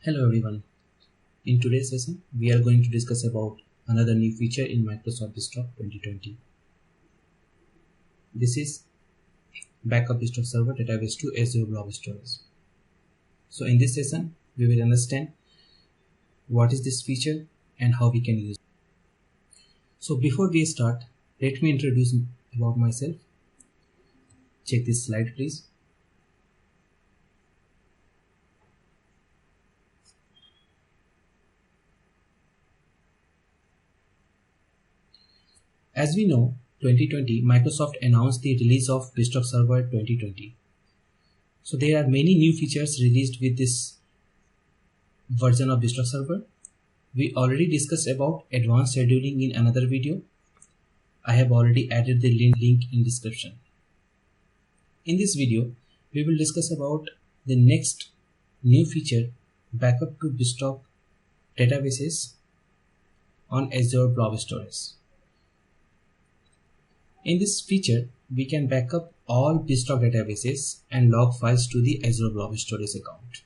Hello everyone. In today's session, we are going to discuss about another new feature in Microsoft Desktop 2020. This is Backup Desktop Server Database to Azure Blob Storage. So in this session, we will understand what is this feature and how we can use it. So before we start, let me introduce about myself. Check this slide please. As we know, 2020 Microsoft announced the release of Desktop Server 2020. So there are many new features released with this version of Desktop Server. We already discussed about advanced scheduling in another video. I have already added the link in description. In this video, we will discuss about the next new feature, backup to desktop databases on Azure Blob Storage. In this feature, we can backup all desktop databases and log files to the Azure Blob Storage account.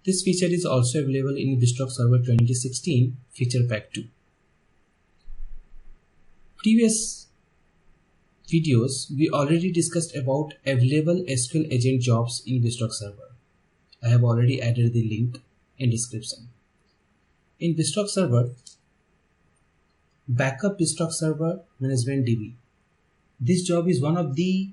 This feature is also available in Desktop Server 2016 Feature Pack 2. Previous videos, we already discussed about available SQL agent jobs in Desktop Server. I have already added the link in description. In Desktop Server, Backup Desktop Server Management DB. This job is one of the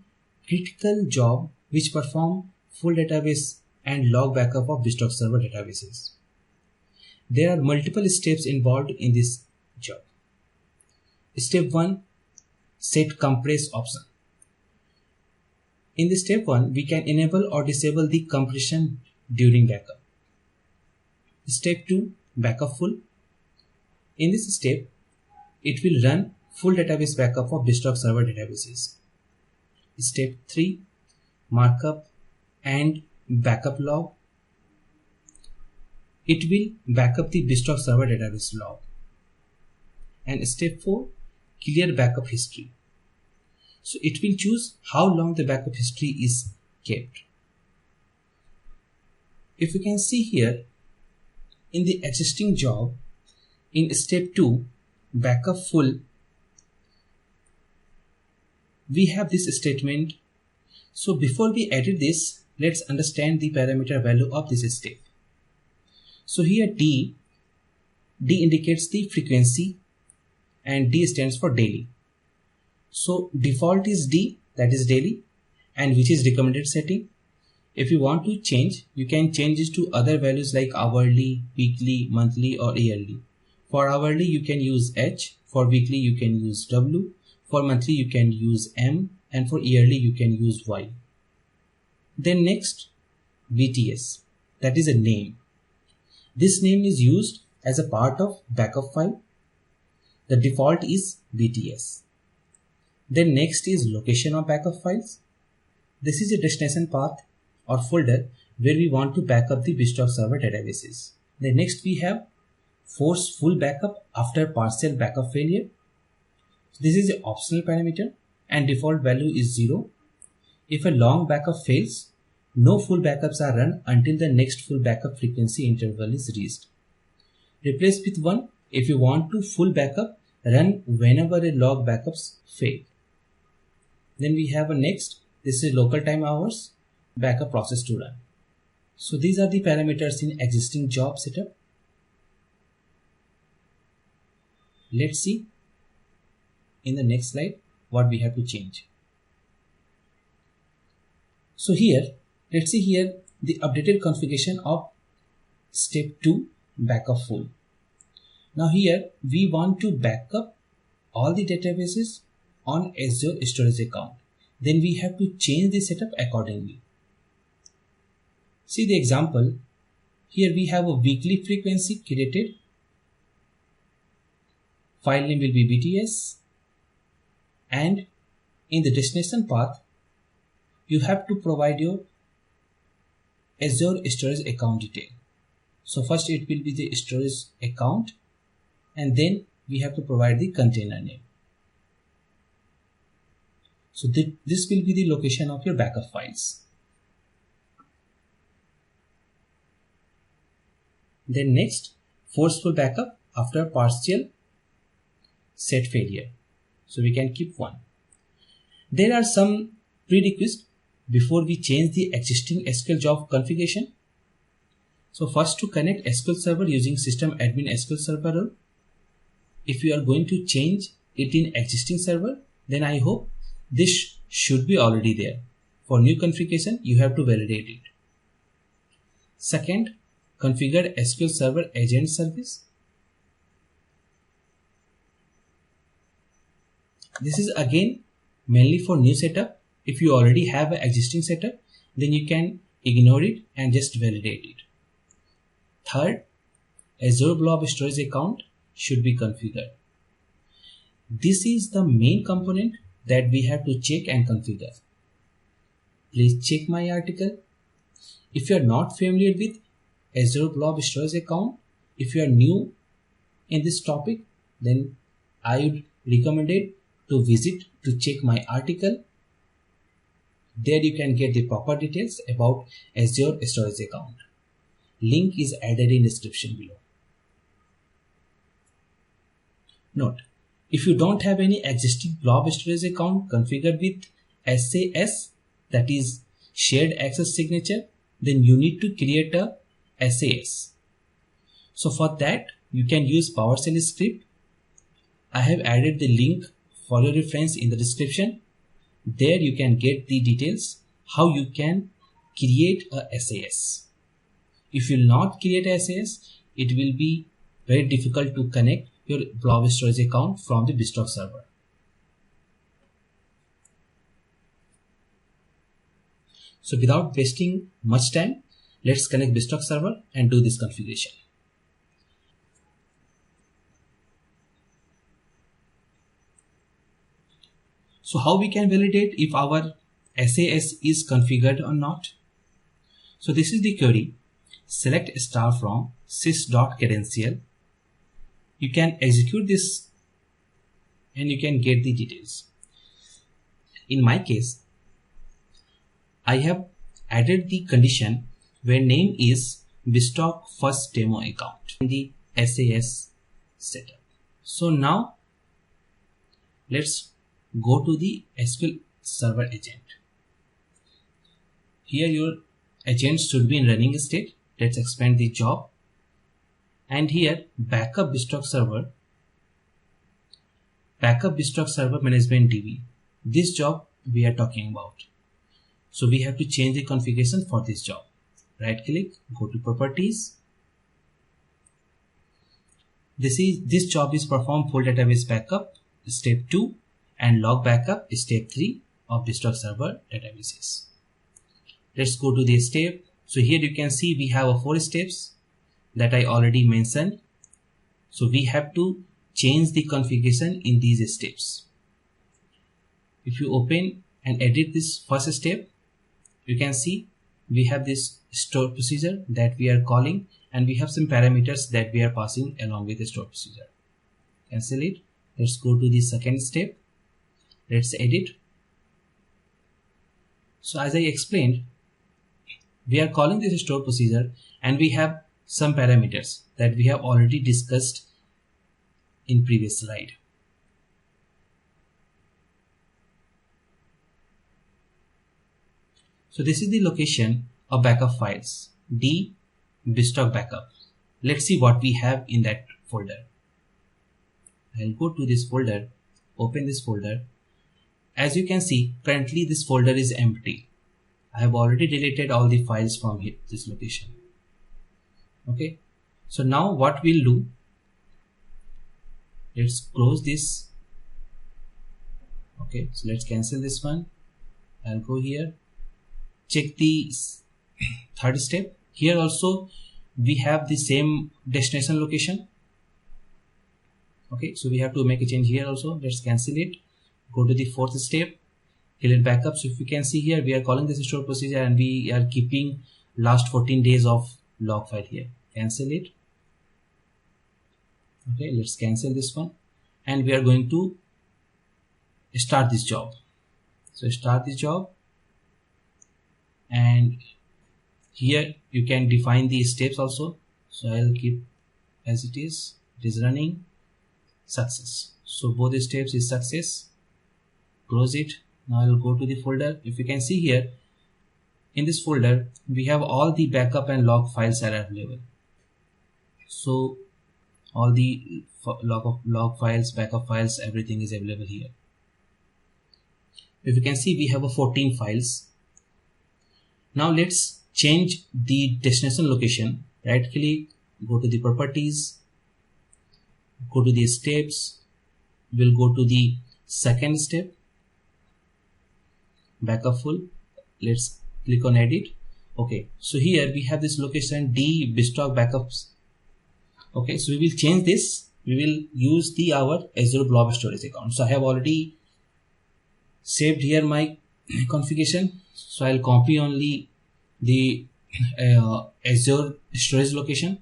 critical job which perform full database and log backup of Desktop Server databases. There are multiple steps involved in this job. Step 1, set compress option. In the step 1, we can enable or disable the compression during backup. Step 2, backup full. In this step, it will run full database backup of Desktop Server databases. Step 3, markup and backup log. It will backup the Desktop Server database log. And step 4, clear backup history. So it will choose how long the backup history is kept. If you can see here, in the existing job, in step 2, backup full, we have this statement. So before we edit this, let's understand the parameter value of this step. So here D indicates the frequency and D stands for daily. So default is D, that is daily, and which is recommended setting. If you want to change, you can change it to other values like hourly, weekly, monthly or yearly. For hourly you can use H, for weekly you can use W, for monthly you can use M, and for yearly you can use Y. Then next, BTS, that is a name. This name is used as a part of backup file. The default is BTS. Then next is location of backup files. This is a destination path or folder where we want to backup the Desktop Server databases. Then next we have force full backup after partial backup failure. This is an optional parameter and default value is 0. If a long backup fails, no full backups are run until the next full backup frequency interval is reached. Replace with 1 if you want to full backup run whenever a log backups fail. Then we have a next, this is local time hours, backup process to run. So these are the parameters in existing job setup. Let's see in the next slide what we have to change. So here, let's see here the updated configuration of step 2, backup full. Now here we want to backup all the databases on Azure storage account. Then we have to change the setup accordingly. See the example. Here we have a weekly frequency created. File name will be BTS. And in the destination path, you have to provide your Azure storage account detail. So first it will be the storage account and then we have to provide the container name. So this will be the location of your backup files. Then next, forceful backup after partial set failure. So we can keep 1. There are some prerequisites before we change the existing SQL job configuration. So first, to connect SQL Server using system admin SQL Server role. If you are going to change it in existing server, then I hope this should be already there. For new configuration, you have to validate it. Second, configure SQL Server agent service. This is again mainly for new setup. If you already have an existing setup, then you can ignore it and just validate it. Third, Azure Blob Storage account should be configured. This is the main component that we have to check and configure. Please check my article. If you are not familiar with Azure Blob Storage account, if you are new in this topic, then I would recommend it to visit to check my article. There you can get the proper details about Azure Storage account. Link is added in description below. Note, if you don't have any existing Blob Storage account configured with SAS, that is Shared Access Signature, then you need to create a SAS. So for that, you can use PowerShell script. I have added the link for your reference in the description. There you can get the details how you can create a SAS. If you will not create a SAS, it will be very difficult to connect your Blob Storage account from the BizTalk server. So without wasting much time, let's connect BizTalk server and do this configuration. So how we can validate if our SAS is configured or not? So this is the query. Select star from sys.credential. You can execute this and you can get the details. In my case, I have added the condition where name is BizTalk first demo account in the SAS setup. So now let's go to the SQL Server agent. Here your agent should be in running state. Let's expand the job. And here backup BizTalk server management DB. This job we are talking about. So we have to change the configuration for this job. Right click, go to properties. This job is perform full database backup step 2 and log backup step 3 of BizTalk server databases. Let's go to the step. So here you can see we have 4 steps that I already mentioned. So we have to change the configuration in these steps. If you open and edit this first step, you can see we have this store procedure that we are calling and we have some parameters that we are passing along with the store procedure. Cancel it. Let's go to the second step. Let's edit. So as I explained, we are calling this store procedure and we have some parameters that we have already discussed in previous slide. So this is the location of backup files, D BizTalk backup. Let's see what we have in that folder. I'll go to this folder, open this folder. As you can see, currently this folder is empty. I have already deleted all the files from here, this location. Okay, so now what we'll do, let's close this. Okay, so let's cancel this one. I'll go here, check the third step. Here also we have the same destination location. Okay, so we have to make a change here also. Let's cancel it. Go to the fourth step, delete backup. So if you can see here, we are calling this store procedure and we are keeping last 14 days of log file here. Cancel it. Okay, let's cancel this one and we are going to start this job. So start this job and here you can define the steps also. So I'll keep as it is running. Success. So both steps is success. Close it. Now I'll go to the folder. If you can see here, in this folder we have all the backup and log files are available. So all the log files, backup files, everything is available here. If you can see, we have 14 files. Now let's change the destination location. Right click, go to the properties, go to the steps. We'll go to the second step, backup full. Let's click on edit. Okay, so here we have this location D BizTalk backups. Okay, so we will change this. We will use our Azure Blob Storage account. So I have already saved here my configuration. So I'll copy only the Azure storage location.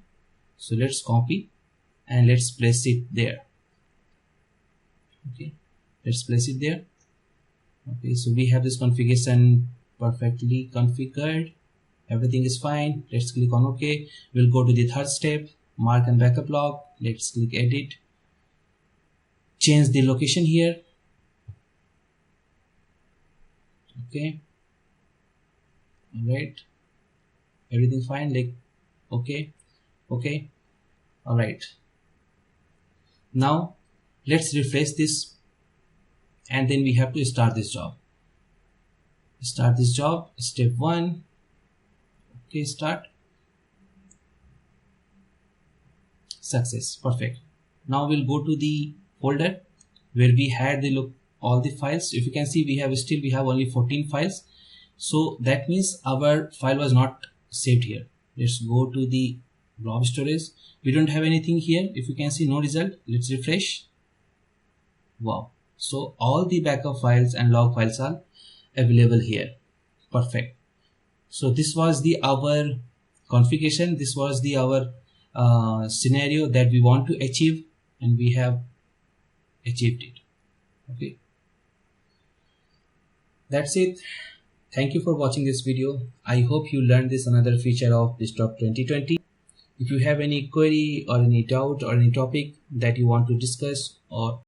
So let's copy and let's place it there. Okay, let's place it there. Okay, so we have this configuration perfectly configured. Everything is fine. Let's click on OK. We'll go to the third step, mark and backup log. Let's click edit. Change the location here. Okay. Alright. Everything fine. Like okay. Okay. Alright. Now let's refresh this and then we have to start this job. Start this job. Step 1. Okay, start. Success. Perfect. Now we'll go to the folder where we had all the files. If you can see, we have only 14 files. So that means our file was not saved here. Let's go to the blob storage. We don't have anything here. If you can see, no result. Let's refresh. Wow. So all the backup files and log files are available here. Perfect. So this was our configuration. This was our scenario that we want to achieve, and we have achieved it. Okay, that's it. Thank you for watching this video. I hope you learned this another feature of BizTalk 2020. If you have any query or any doubt or any topic that you want to discuss or